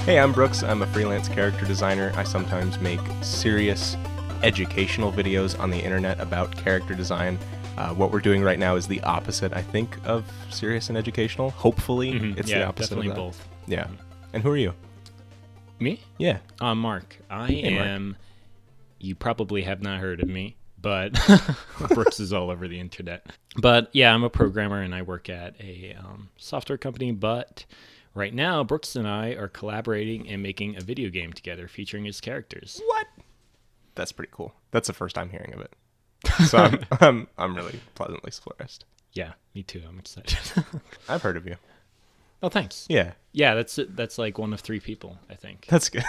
Hey, I'm Brooks. I'm a freelance character designer. I sometimes make serious educational videos on the internet about character design. What we're doing right now is the opposite, I think, of serious and educational. Hopefully, it's the opposite definitely of that. both. Yeah. And who are you? Me? Yeah. I'm Mark. I am. You probably have not heard of me, but Brooks is all over the internet. But yeah, I'm a programmer and I work at a software company. But right now, Brooks and I are collaborating and making a video game together featuring his characters. What? That's pretty cool. That's the first time hearing of it. So I'm really pleasantly surprised. Yeah, me too. I'm excited. I've heard of you. Oh, thanks. Yeah. Yeah, that's like one of 3 people, I think. That's good.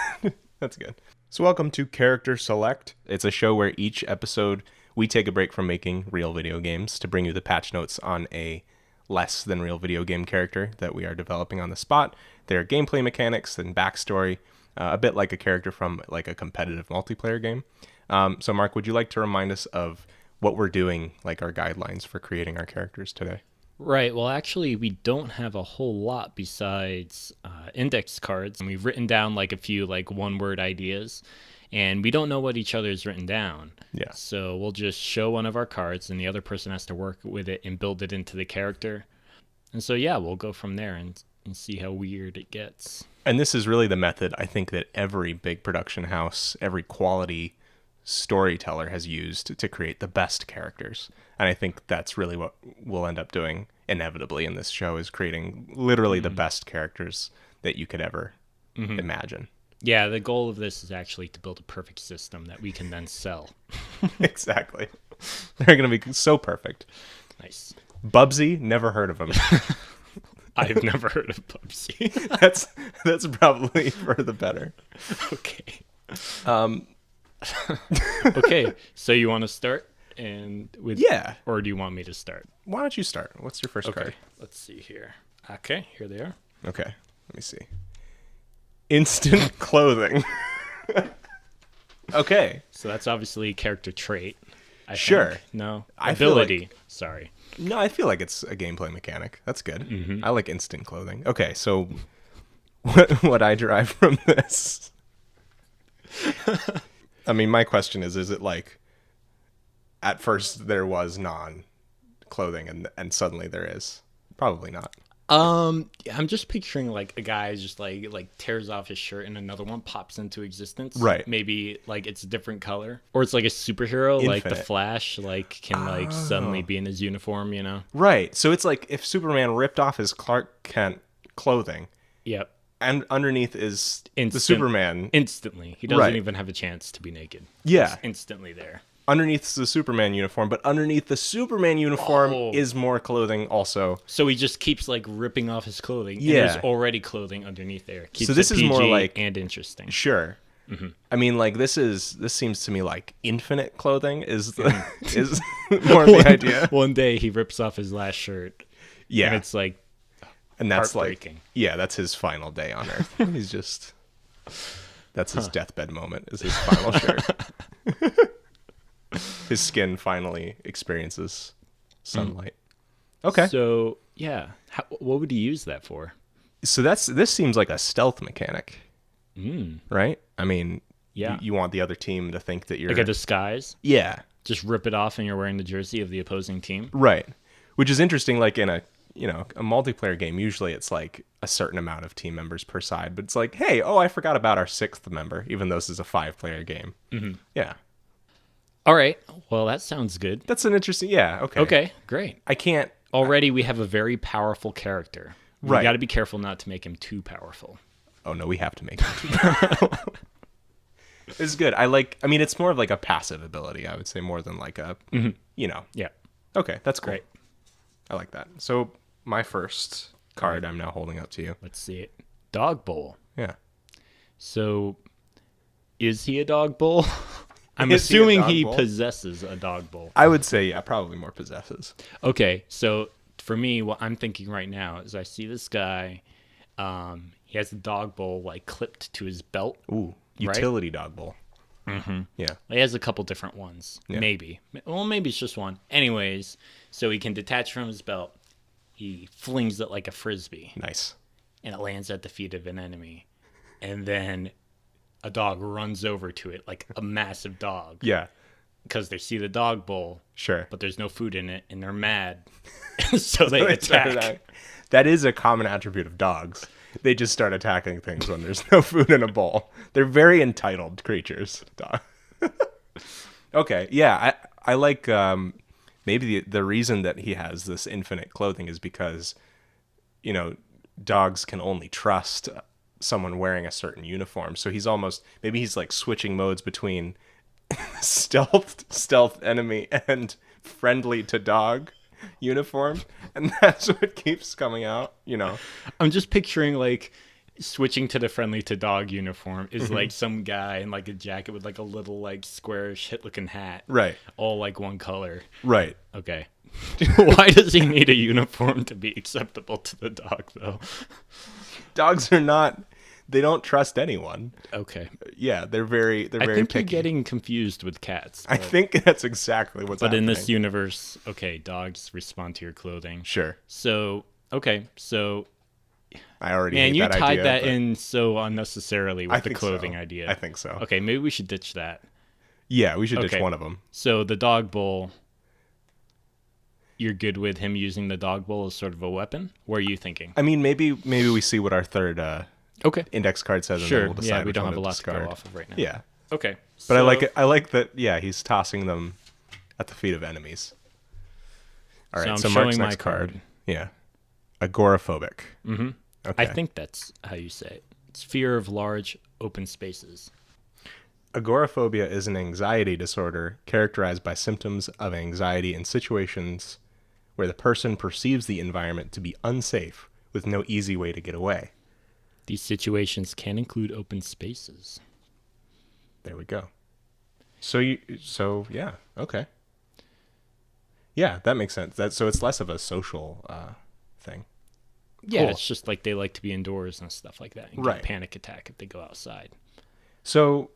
That's good. So welcome to Character Select. It's a show where each episode we take a break from making real video games to bring you the patch notes on a less than real video game character that we are developing on the spot. Their gameplay mechanics and backstory, a bit like a character from like a competitive multiplayer game. So Mark, would you like to remind us of what we're doing, like our guidelines for creating our characters today? Right. Well, actually, we don't have a whole lot besides index cards. And we've written down like a few like one-word ideas, and we don't know what each other's written down. Yeah. So we'll just show one of our cards, and the other person has to work with it and build it into the character. And so, yeah, we'll go from there and see how weird it gets. And this is really the method I think that every big production house, every quality storyteller has used to create the best characters. And I think that's really what we'll end up doing inevitably in this show, is creating literally the best characters that you could ever imagine. Yeah, the goal of this is actually to build a perfect system that we can then sell. Exactly. They're going to be so perfect. Nice. Bubsy, never heard of him. I've never heard of Bubsy. That's probably for the better. Okay. Okay, so you want to start Yeah. or do you want me to start? Why don't you start? What's your first card? Let's see here. Okay, here they are. Okay, let me see. Instant clothing. Okay. So that's obviously a character trait. I Sure. think. No. I feel Ability. Sorry. No, I feel like it's a gameplay mechanic. That's good. I like instant clothing. Okay, so what I derive from this. I mean, my question is it like at first there was non-clothing and suddenly there is? Probably not. I'm just picturing like a guy just like tears off his shirt and another one pops into existence. Right. Maybe like it's a different color, or it's like a superhero like the Infinite. Flash, like can like suddenly be in his uniform, you know? Right. So it's like if Superman ripped off his Clark Kent clothing Yep. and underneath is the Instant- Superman. Instantly. He doesn't Right. even have a chance to be naked. Yeah. He's instantly there. Underneath the Superman uniform, but underneath the Superman uniform is more clothing also. So he just keeps like ripping off his clothing. Yeah. And there's already clothing underneath there. Keeps So this it is more PG like- and interesting. Sure. I mean, like this seems to me like infinite clothing is is more of the idea. One day he rips off his last shirt. Yeah, And it's like and that's like heartbreaking. that's his final day on Earth. He's just that's his deathbed moment. Is his final shirt. His skin finally experiences sunlight. Okay, So yeah, what would he use that for? so this seems like a stealth mechanic, right? I mean, Yeah. you want the other team to think that you're Like a disguise? yeah. Just rip it off and you're wearing the jersey of the opposing team? Right. Which is interesting, like in a multiplayer game, usually it's like a certain amount of team members per side, but it's like, hey, I forgot about our 6th member, even though this is a 5-player game. Yeah. All right. Well, that sounds good. That's an interesting, okay. Okay, great. I can't, Already we have a very powerful character. We Right. got to be careful not to make him too powerful. oh no, we have to make it. It's good. I mean, it's more of like a passive ability, I would say, more than like a, Yeah. Okay, that's cool. Great. I like that. So my first card I'm now holding up to you. Let's see it. Dog bowl. Yeah. So is he a dog bowl? I'm Is he a assuming dog he bowl? possesses a dog bowl. I would say, probably more possesses. Okay, so for me, what I'm thinking right now is I see this guy. He has a dog bowl like clipped to his belt. Ooh, utility dog bowl. Yeah. He has a couple different ones, maybe. Well, maybe it's just one. Anyways, so he can detach from his belt. He flings it like a frisbee, Nice. and it lands at the feet of an enemy. and then a dog runs over to it, like a massive dog. Yeah. Because they see the dog bowl. Sure. But there's no food in it, and they're mad. So they attack. That is a common attribute of dogs. They just start attacking things when there's no food in a bowl. They're very entitled creatures. Okay, yeah, I like maybe the reason that he has this infinite clothing is because, dogs can only trust someone wearing a certain uniform. So maybe he's like switching modes between stealth enemy and friendly to dog uniform, and that's what keeps coming out. I'm just picturing like switching to the friendly to dog uniform is like some guy in like a jacket with like a little like square shit looking hat, right? All like one color, right? Okay. Why does he need a uniform to be acceptable to the dog though? Dogs they don't trust anyone. Okay. Yeah, they're very I think picky. you're getting confused with cats. I think that's exactly what's happening. But in this universe, okay, dogs respond to your clothing. Sure. So, okay, so I already man, hate you that tied idea, that in so unnecessarily with the clothing so. idea. I think so. Okay, maybe we should ditch that. Yeah, we should ditch one of them. So the dog bowl, you're good with him using the dog bowl as sort of a weapon? What are you thinking? I mean, maybe we see what our third index card says. Sure. And then we'll decide we don't have a lot discard. to go off of right now. Yeah. Okay. But I like it. I like that. Yeah, he's tossing them at the feet of enemies. All right. So I'm Mark's showing next my card. Yeah. Agoraphobic. Mm-hmm. Okay. I think that's how you say it. It's fear of large open spaces. Agoraphobia is an anxiety disorder characterized by symptoms of anxiety in situations where the person perceives the environment to be unsafe with no easy way to get away. These situations can include open spaces. There we go. So yeah, okay. Yeah, that makes sense. So it's less of a social thing. Yeah, Cool. It's just like they like to be indoors and stuff like that. And right. Get a panic attack if they go outside. So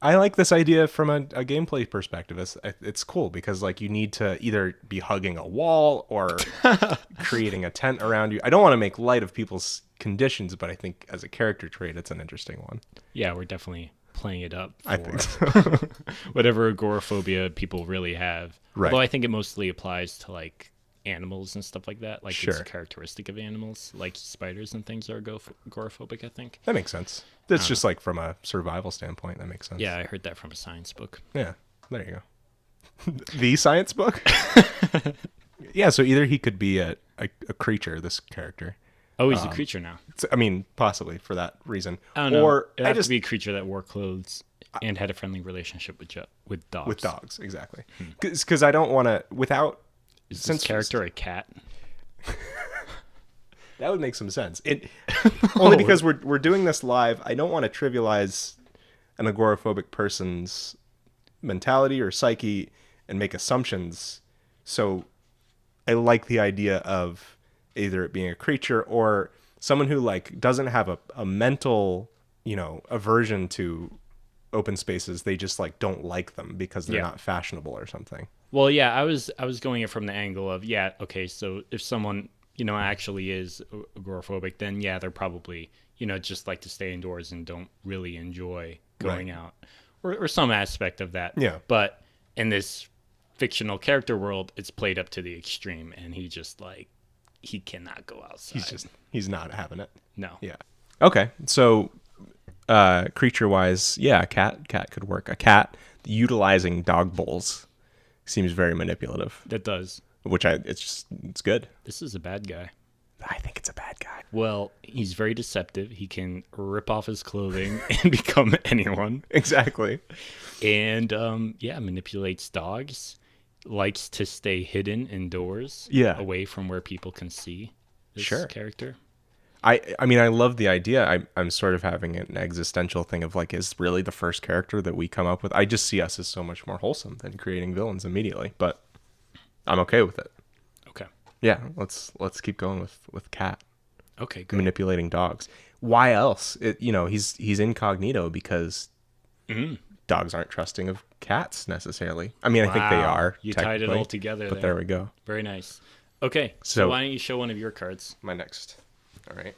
I like this idea from a gameplay perspective. It's cool because like you need to either be hugging a wall or creating a tent around you. I don't want to make light of people's conditions, but I think as a character trait, it's an interesting one. Yeah, we're definitely playing it up for I think so. whatever agoraphobia people really have. Right. Although I think it mostly applies to like animals and stuff like that. Like Sure. It's a characteristic of animals, like spiders and things are agoraphobic, I think. That makes sense. That's just like from a survival standpoint. That makes sense. Yeah, I heard that from a science book. Yeah, there you go. The science book? Yeah, so either he could be a creature, this character. Oh, he's a creature now. I mean, possibly for that reason. I don't know. Or It has to be a creature that wore clothes and had a friendly relationship with dogs. with dogs, exactly. Because I don't want to, without... Is this character a cat? That would make some sense. Only because we're doing this live, I don't want to trivialize an agoraphobic person's mentality or psyche and make assumptions. So I like the idea of either it being a creature or someone who like doesn't have a mental, aversion to open spaces. They just like don't like them because they're not fashionable or something. Well, yeah, I was going it from the angle of, okay, so if someone, actually is agoraphobic, then they're probably, just like to stay indoors and don't really enjoy going out or some aspect of that. Yeah. But in this fictional character world, it's played up to the extreme and he just like, he cannot go outside. He's not having it. No. Yeah. Okay. So, creature wise, a cat could work. A cat utilizing dog bowls seems very manipulative. That does. Which it's good. This is a bad guy. I think it's a bad guy. Well, he's very deceptive. He can rip off his clothing and become anyone. Exactly. And manipulates dogs. Likes to stay hidden indoors. Yeah. Away from where people can see this character. I mean, I love the idea. I'm sort of having an existential thing of like, is really the first character that we come up with. I just see us as so much more wholesome than creating villains immediately, but I'm okay with it. Okay. Yeah, let's keep going with Cat. Okay, good. Manipulating dogs. Why else? He's incognito because dogs aren't trusting of cats necessarily. I mean, I think they are. You tied it all together. But there we go. Very nice. Okay, so why don't you show one of your cards? My next. All right.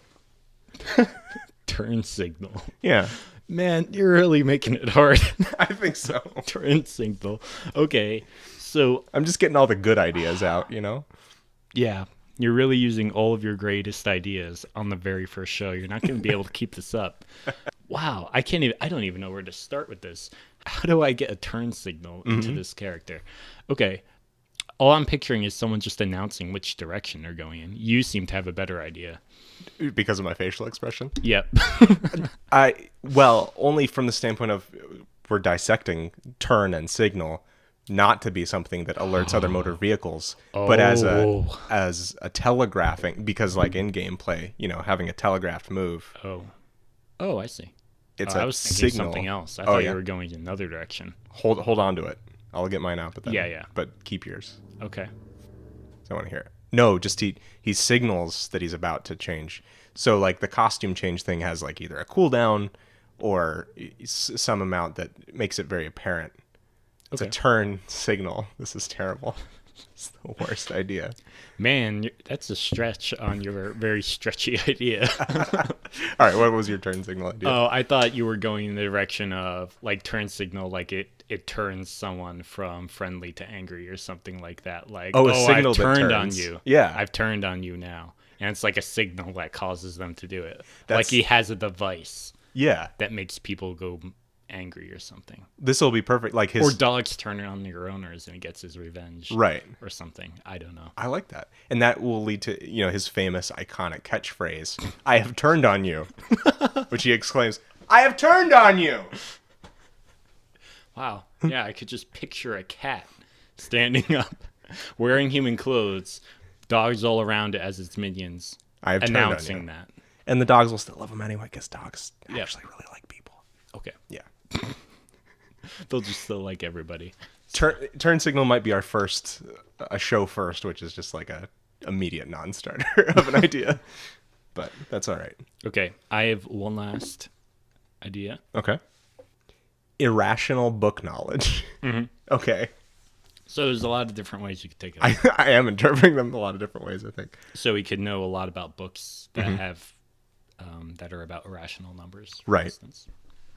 Turn signal. Yeah. Man, you're really making it hard. I think so. Turn signal. Okay, so I'm just getting all the good ideas out, you know? yeah, you're really using all of your greatest ideas on the very first show. You're not going to be able to keep this up. Wow, I don't even know where to start with this. How do I get a turn signal into this character? Okay, all I'm picturing is someone just announcing which direction they're going in. You seem to have a better idea. Because of my facial expression? Yep. Well, only from the standpoint of we're dissecting turn and signal, not to be something that alerts other motor vehicles, but as a telegraphing, because like in gameplay, you know, having a telegraphed move. Oh, I see. It's I a was thinking signal. something else. I thought you were going in another direction. Hold on to it. I'll get mine out, but then, Yeah. But keep yours. Okay. So I want to hear it. No, just he signals that he's about to change. So like the costume change thing has like either a cooldown or some amount that makes it very apparent. It's a turn signal. This is terrible. It's the worst idea. Man, that's a stretch on your very stretchy idea. All right, what was your turn signal idea? Oh, I thought you were going in the direction of like turn signal, like it turns someone from friendly to angry or something like that. Like, a signal I've turned that on turns. you. Yeah. I've turned on you now. And it's like a signal that causes them to do it. Like he has a device that makes people go angry or something. This will be perfect. Like or dogs turn on their owners and he gets his revenge. Right. Or something. I don't know. I like that. And that will lead to, you know, his famous iconic catchphrase, "I have turned on you," which he exclaims, "I have turned on you." Wow. Yeah, I could just picture a cat standing up, wearing human clothes, dogs all around it as its minions, I have announcing turned on you. that. And the dogs will still love him anyway because dogs actually really like people. Okay. Yeah. They'll just still like everybody. Turn signal might be our a show first, which is just like a immediate non-starter of an idea. But that's all right. Okay. I have one last idea. Okay. Irrational book knowledge. Mm-hmm. Okay. So there's a lot of different ways you could take it. I am interpreting them a lot of different ways, I think. So we could know a lot about books that have that are about irrational numbers, for right. instance.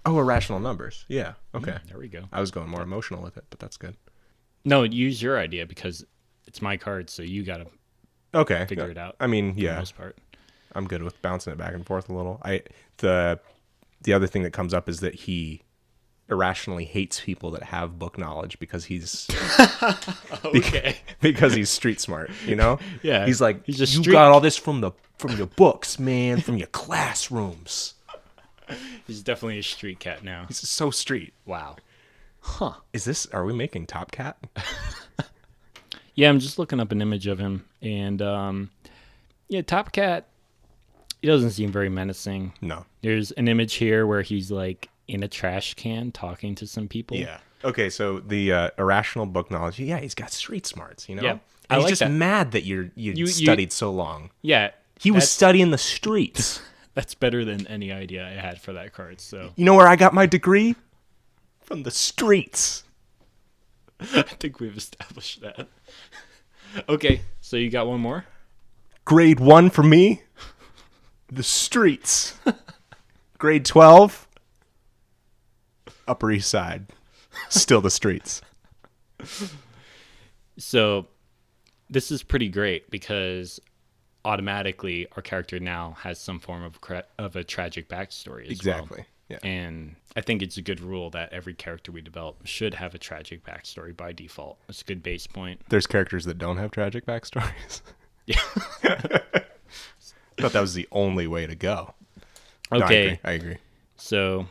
Oh, irrational numbers. Yeah. Okay. There we go. I was going more emotional with it, but that's good. No, use your idea because it's my card, so you got to figure it out. I mean, for yeah. the most part. I'm good with bouncing it back and forth a little. The other thing that comes up is that he irrationally hates people that have book knowledge because he's because he's street smart, you know? Yeah. He's like, he's you got all this from your books, man, from your classrooms. He's definitely a street cat now. He's so street. Wow. Huh. Are we making Top Cat? Yeah, I'm just looking up an image of him and Top Cat, he doesn't seem very menacing. No. There's an image here where he's like in a trash can talking to some people. Yeah. Okay, so the irrational book knowledge, yeah, he's got street smarts, you know? Yep. And he's like just that. mad that you studied so long. Yeah. He was studying the streets. That's better than any idea I had for that card. So you know where I got my degree? From the streets. I think we've established that. Okay, so you got one more? Grade 1 for me, the streets. Grade 12, Upper East Side, still the streets. So this is pretty great because automatically our character now has some form of a tragic backstory as Exactly. well. Yeah. And I think it's a good rule that every character we develop should have a tragic backstory by default. It's a good base point. There's characters that don't have tragic backstories. Yeah. I thought that was the only way to go. Okay. No, I agree. So,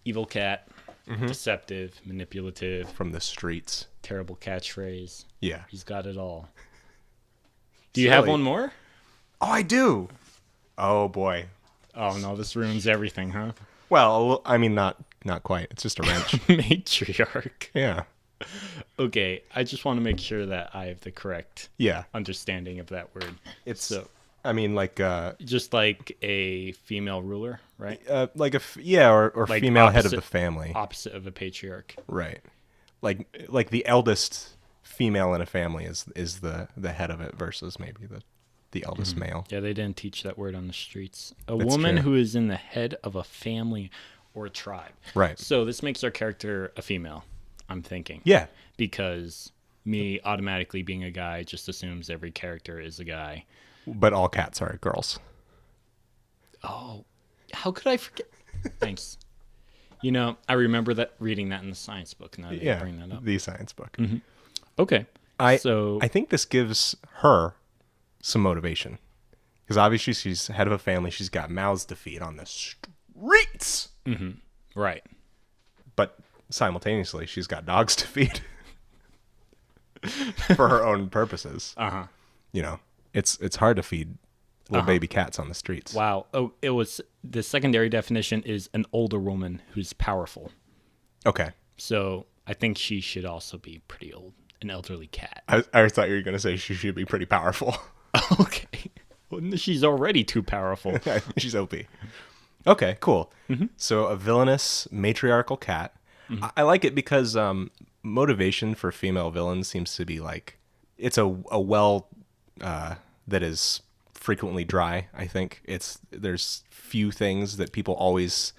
evil cat, deceptive, manipulative, From the streets. terrible catchphrase. Yeah. He's got it all. Do you have one more? Oh, I do. Oh, boy. Oh, no, this ruins everything, huh? Well, I mean, not quite. It's just a wrench. Matriarch. Yeah. Okay, I just want to make sure that I have the correct understanding of that word. It's so, I mean, like just like a female ruler, right? like or Like female head of the family. Opposite of a patriarch. Right. Like the eldest female in a family is the head of it versus maybe the the eldest male. Yeah, they didn't teach that word on the streets. A That's woman true. who is in the head of a family or tribe. Right. So this makes our character a female, I'm thinking. Yeah. Because me automatically being a guy just assumes every character is a guy. But all cats are girls. Oh, how could I forget? Thanks. You know, I remember that reading that in the science book. Now that you bring that up. The science book. Okay. I So think this gives her some motivation. Because obviously she's head of a family. She's got mouths to feed on the streets. right. But simultaneously, she's got dogs to feed for her own purposes. You know, it's hard to feed little baby cats on the streets. Wow. Oh, it was the secondary definition is an older woman who's powerful. Okay. So I think she should also be pretty old, an elderly cat. I thought you were going to say she should be pretty powerful. Okay. Well, she's already too powerful. She's OP. Okay, cool. So a villainous matriarchal cat. I like it because motivation for female villains seems to be like, it's a well that is frequently dry. I think there's few things that people always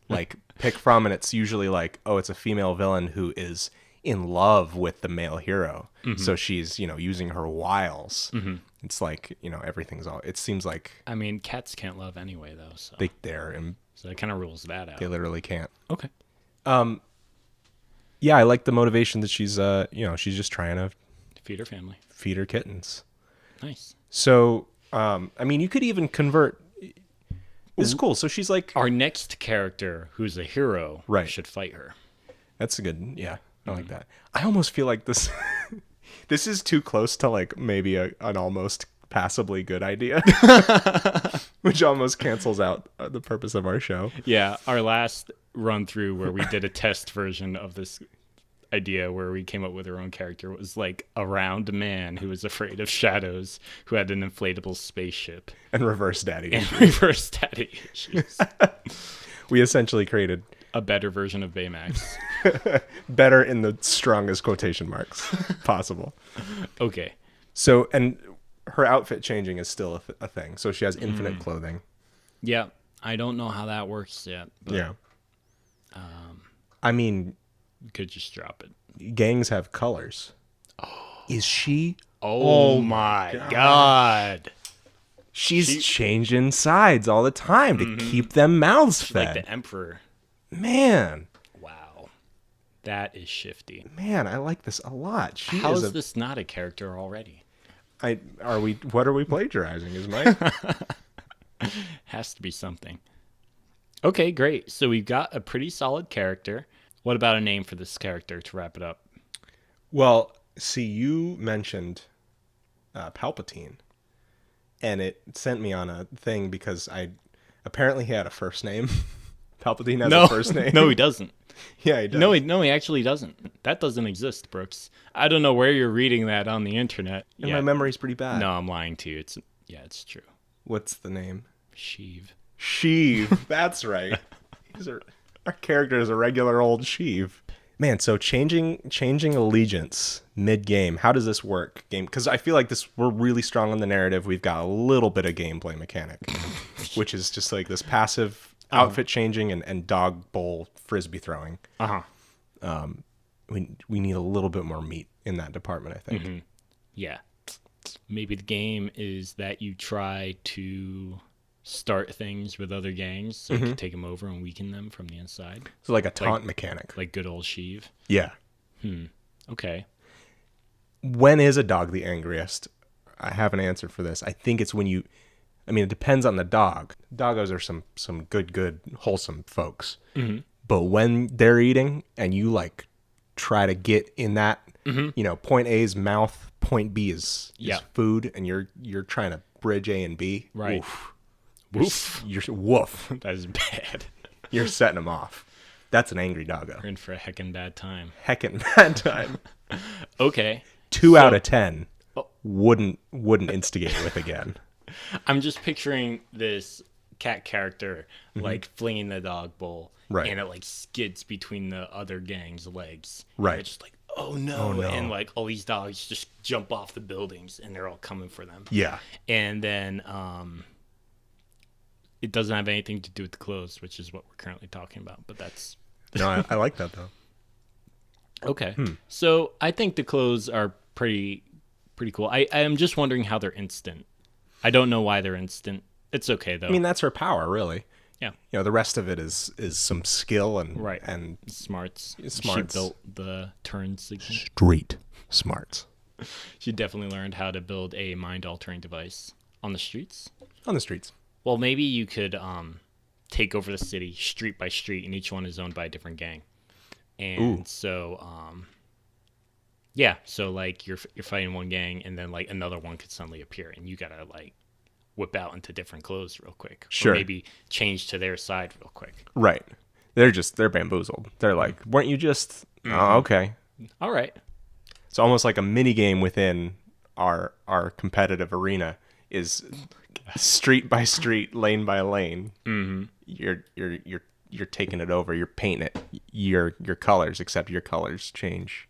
like pick from, and it's usually like, oh, it's a female villain who is in love with the male hero, so she's using her wiles. It's like everything's all. It seems like I mean, cats can't love anyway, though. So they dare and so that kind of rules that out. they literally can't. Okay. Yeah, I like the motivation that she's she's just trying to Feed her family. feed her kittens. Nice. So I mean, you could even convert. This is cool. So she's like, Our next character, who's a hero, Right. should fight her. that's a good. Yeah, I like that. I almost feel like this this is too close to like maybe an almost passably good idea, which almost cancels out the purpose of our show. Yeah, our last run through where we did a test version of this idea where we came up with our own character was like a round man who was afraid of shadows, who had an inflatable spaceship And reverse daddy. and reverse daddy issues. We essentially created A better version of Baymax. better in the strongest quotation marks possible. Okay. So, and her outfit changing is still a thing. So she has infinite clothing. Yeah, I don't know how that works yet, but Yeah. I mean, you could just drop it. gangs have colors. Is she? Oh my God. She's changing sides all the time to keep them mouths fed. Like the Emperor. Man, Wow. That is shifty. I like this a lot. She How is is this not a character already? What are we plagiarizing? Is Mike? Has to be something. Okay, great. So we've got a pretty solid character. What about a name for this character to wrap it up? Well, see, you mentioned Palpatine, and it sent me on a thing because apparently he had a first name. Palpatine has a first name. No, he doesn't. Yeah, he does. No, he actually doesn't. That doesn't exist, Brooks. I don't know where you're reading that on the internet. And my memory's pretty bad. No, I'm lying to you. It's true. What's the name? Sheev. Sheev. That's right. Our character is a regular old Sheev. Man, so changing allegiance mid-game. How does this work? Because I feel like we're really strong on the narrative. We've got a little bit of gameplay mechanic, which is just like this passive outfit changing and dog bowl frisbee throwing. We need a little bit more meat in that department, I think. Yeah. Maybe the game is that you try to start things with other gangs so you can take them over and weaken them from the inside. So like a taunt mechanic. Like good old Sheev. Yeah. Okay. When is a dog the angriest? I have an answer for this. I think it's when it depends on the dog. Doggos are some good, wholesome folks. But when they're eating and you like try to get in that, point A's mouth, point B is food, and you're trying to bridge A and B. Right. Woof. You're woof. That is bad. You're setting them off. That's an angry doggo. We're in for a heckin' bad time. Heckin' bad time. Okay. 2 out of 10 wouldn't instigate with again. I'm just picturing this cat character like flinging the dog bowl, Right. and it like skids between the other gang's legs. Right. And it's just like, oh no. Oh, no. And like all these dogs just jump off the buildings and they're all coming for them. Yeah. And then it doesn't have anything to do with the clothes, which is what we're currently talking about. But that's No, I like that though. okay. So I think the clothes are pretty cool. I am just wondering how they're instant. I don't know why they're instant. It's okay though. I mean, that's her power, really. Yeah. You know, the rest of it is some skill and Right. and Smarts. Smarts. She built the turn signal. street smarts She definitely learned how to build a mind-altering device on the streets. on the streets. Well, maybe you could take over the city street by street, and each one is owned by a different gang. And Ooh. so, yeah. So like you're fighting one gang, and then like another one could suddenly appear, and you gotta like whip out into different clothes real quick. Sure. Or maybe change to their side real quick. Right. They're bamboozled. They're like, weren't you just? Oh, okay. All right. It's almost like a mini game within our competitive arena is street by street, lane by lane. Mm-hmm. You're taking it over. You're painting it. Your colors, except your colors change.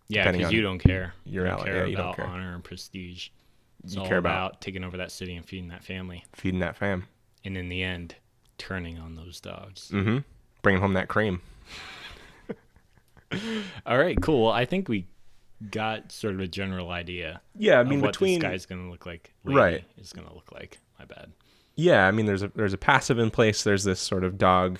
Yeah, depending because on you don't care. your you ally. care Yeah, you don't about care. honor and prestige. It's You all care about about taking over that city and feeding that family. feeding that fam. And in the end, turning on those dogs. Mm-hmm. Bringing home that cream. All right, cool. I think we got sort of a general idea. Yeah, I of mean, what between this guy's gonna look like. Lady Right. is gonna look like. My bad. yeah, I mean, there's a passive in place. There's this sort of dog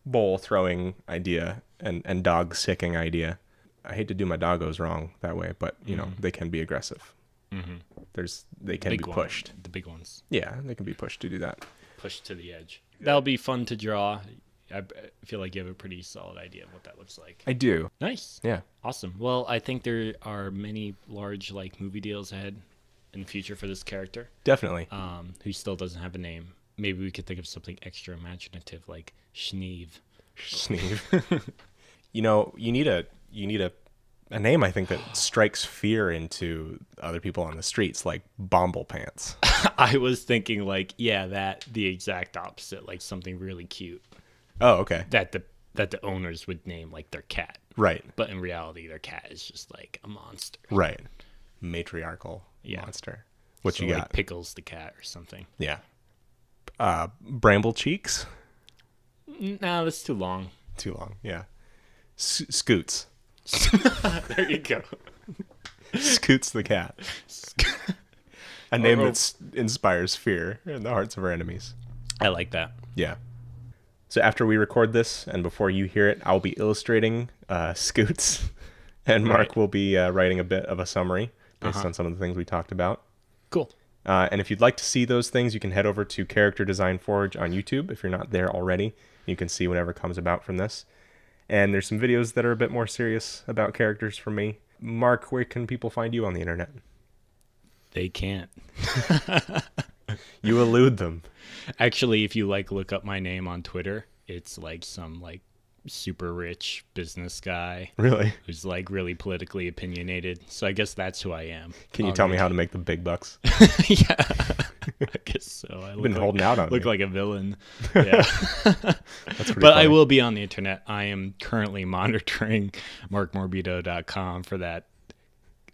bowl throwing idea and dog sicking idea. I hate to do my doggos wrong that way, but you know they can be aggressive. Mm-hmm. They can be pushed. The big ones. Yeah, they can be pushed to do that. Pushed to the edge. That'll be fun to draw. I feel like you have a pretty solid idea of what that looks like. I do. Nice. Yeah. Awesome. Well, I think there are many large like movie deals ahead in the future for this character. Definitely. Who still doesn't have a name. Maybe we could think of something extra imaginative like Schneeve. Sneeve. You know, you need a name, I think, that strikes fear into other people on the streets, like Bomble Pants. I was thinking like, yeah, the exact opposite, like something really cute Oh, okay. that the owners would name like their cat. Right. But in reality, their cat is just like a monster. Right. Matriarchal monster. What So, you like, got? Pickles the cat or something. Yeah. Bramble Cheeks? No, that's too long. Too long. Yeah. Scoots. There you go. Scoots the cat. A name that inspires fear in the hearts of our enemies. I like that. Yeah. So after we record this and before you hear it, I'll be illustrating Scoots, and Mark will be writing a bit of a summary based on some of the things we talked about. Cool. And if you'd like to see those things, you can head over to Character Design Forge on YouTube if you're not there already. You can see whatever comes about from this. And there's some videos that are a bit more serious about characters from me. Mark, where can people find you on the internet? They can't. You elude them. Actually, if you like look up my name on Twitter, it's like some like super rich business guy Really? who's like really politically opinionated. So I guess that's who I am. Can you tell me how to make the big bucks? Yeah, I guess so. I You've been holding out on look me. like a villain. Yeah. That's pretty But I funny. will be on the internet. I am currently monitoring markmorbido.com for that,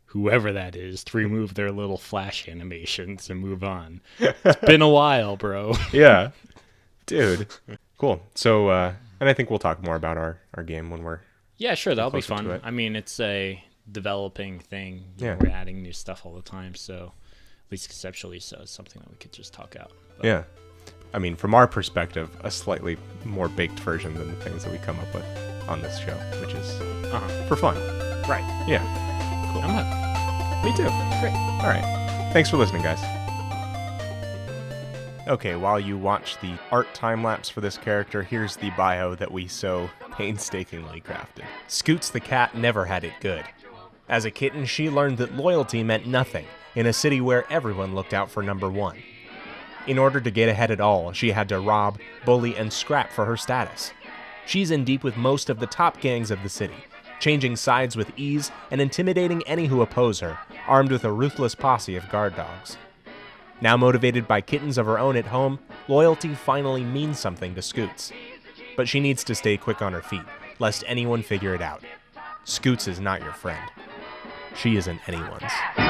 whoever that is, to remove their little flash animations and move on. It's been a while, bro. Yeah. Dude. Cool. So, and I think we'll talk more about our game when we're... Yeah, sure. That'll be closer to fun. it. I mean, it's a developing thing. Yeah. We're adding new stuff all the time. So, at least conceptually, so it's something that we could just talk out. But Yeah. I mean, from our perspective, a slightly more baked version than the things that we come up with on this show, which is for fun. Right. Yeah. Cool. I'm up. Me too. Great. All right. Thanks for listening, guys. Okay, while you watch the art time-lapse for this character, here's the bio that we so painstakingly crafted. Scoots the cat never had it good. As a kitten, she learned that loyalty meant nothing in a city where everyone looked out for number one. In order to get ahead at all, she had to rob, bully, and scrap for her status. She's in deep with most of the top gangs of the city, changing sides with ease and intimidating any who oppose her, armed with a ruthless posse of guard dogs. Now motivated by kittens of her own at home, loyalty finally means something to Scoots. But she needs to stay quick on her feet, lest anyone figure it out. Scoots is not your friend. She isn't anyone's.